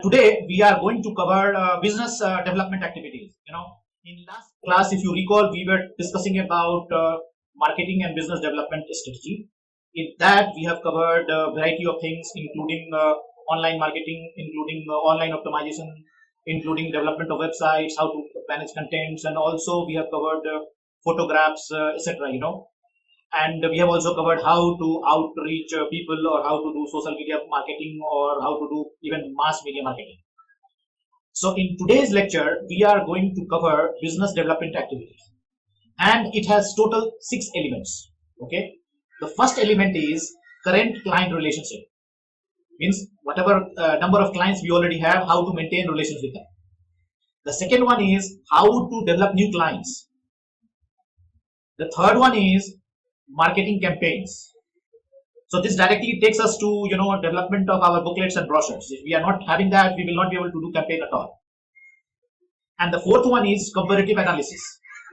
Today we are going to cover business development activities. In last class, if you recall, we were discussing about marketing and business development strategy. In that, we have covered a variety of things, including online marketing, including online optimization, including development of websites, how to manage contents, and also we have covered photographs, etc. And we have also covered how to outreach people, or how to do social media marketing, or how to do even mass media marketing. So in today's lecture we are going to cover business development activities, and it has total 6 elements. Okay, the first element is current client relationship, means whatever number of clients we already have, how to maintain relations with them. The second one is how to develop new clients. The third one is marketing campaigns. So this directly takes us to development of our booklets and brochures. If we are not having that, we will not be able to do campaign at all. And the fourth one is comparative analysis.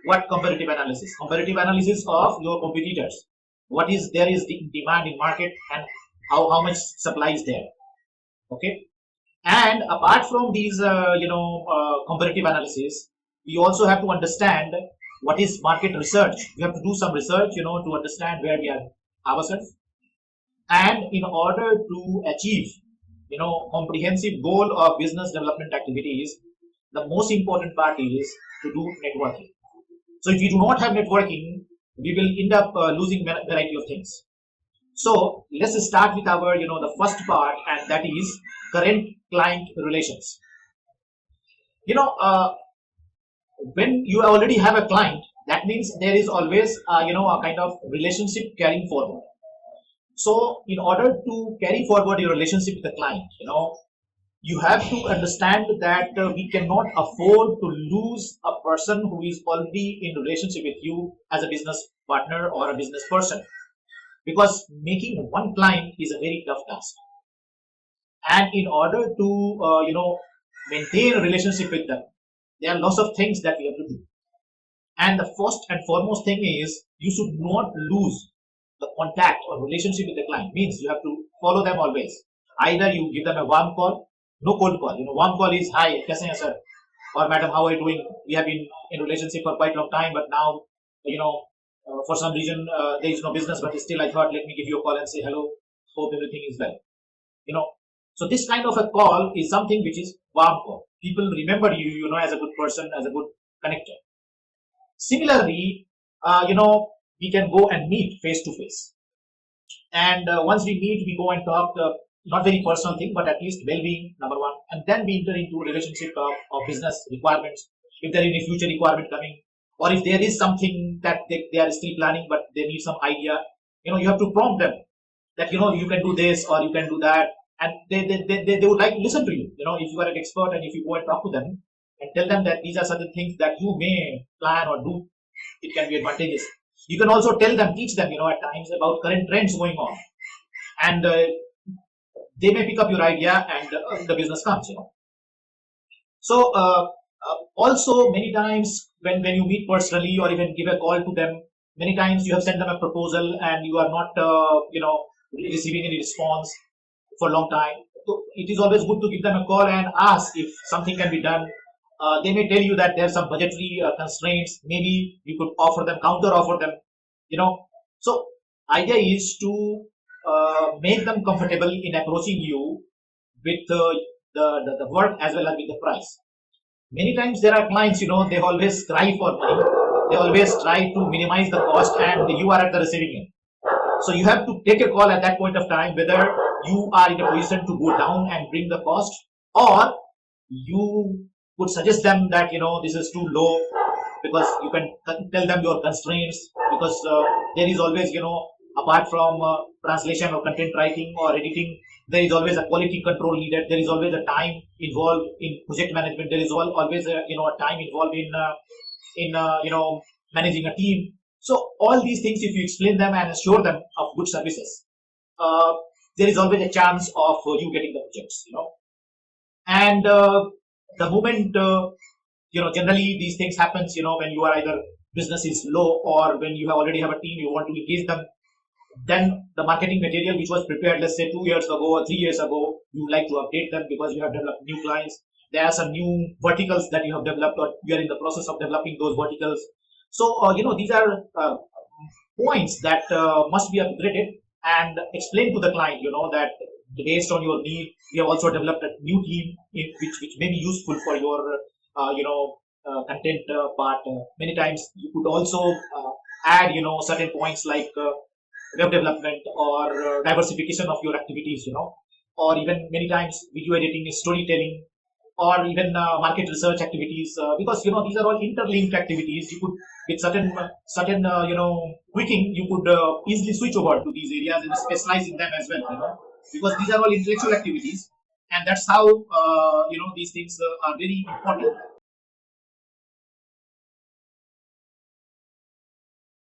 What comparative analysis? Comparative analysis of your competitors. What is there is the demand in market, and how much supply is there. Okay. And apart from these comparative analysis, we also have to understand what is market research. We have to do some research to understand where we are ourselves. And in order to achieve comprehensive goal of business development activities, the most important part is to do networking. So if we do not have networking, we will end up losing variety of things. So let's start with our the first part, and that is current client relations. When you already have a client, that means there is always a kind of relationship carrying forward. So in order to carry forward your relationship with the client, you have to understand that we cannot afford to lose a person who is already in relationship with you as a business partner or a business person, because making one client is a very tough task. And in order to maintain a relationship with them, there are lots of things that we have to do. And the first and foremost thing is you should not lose the contact or relationship with the client. Means you have to follow them always. Either you give them a warm call, no cold call. Warm call is hi, kaise hai sir, or madam, how are you doing? We have been in relationship for quite a long time, but now for some reason there is no business, but still I thought let me give you a call and say hello, hope everything is well. So this kind of a call is something which is warm call. People remember you as a good person, as a good connector. Similarly, we can go and meet face to face, and once we meet, we go and talk. Not very personal thing, but at least well-being, number one, and then we enter into relationship of business requirements. If there is any future requirement coming, or if there is something that they are still planning, but they need some idea, you have to prompt them that you can do this or you can do that, and they would like to listen to you. If you are an expert, and if you go and talk to them and tell them that these are certain things that you may plan or do, it can be advantageous. You can also tell them, teach them, at times about current trends going on, and they may pick up your idea, and the business comes. So also many times when you meet personally or even give a call to them, many times you have sent them a proposal and you are not receiving any response for a long time. So it is always good to give them a call and ask if something can be done. They may tell you that there are some budgetary constraints. Maybe you could counter offer them. So idea is to make them comfortable in approaching you with the work as well as with the price. Many times there are clients, they always cry for money. They always try to minimize the cost, and you are at the receiving end. So you have to take a call at that point of time whether you are in a position to go down and bring the cost, or you would suggest them that this is too low, because you can tell them your constraints, because there is always apart from translation or content writing or editing, there is always a quality control needed. There is always a time involved in project management. There is always a time involved in managing a team. So all these things, if you explain them and assure them of good services, there is always a chance of you getting the projects. And the moment generally these things happens when you are either business is low, or when you already have a team, you want to engage them. Then the marketing material which was prepared, let's say 2 years ago or 3 years ago, you would like to update them because you have developed new clients. There are some new verticals that you have developed, or you are in the process of developing those verticals. So, these are points that must be upgraded and explain to the client, that based on your need, we have also developed a new team which may be useful for your, content part. Many times you could also add, certain points like web development or diversification of your activities, or even many times video editing, storytelling, or even market research activities, because these are all interlinked activities. You could, with certain tweaking, you could easily switch over to these areas and specialize in them as well, because these are all intellectual activities, and that's how these things are very important.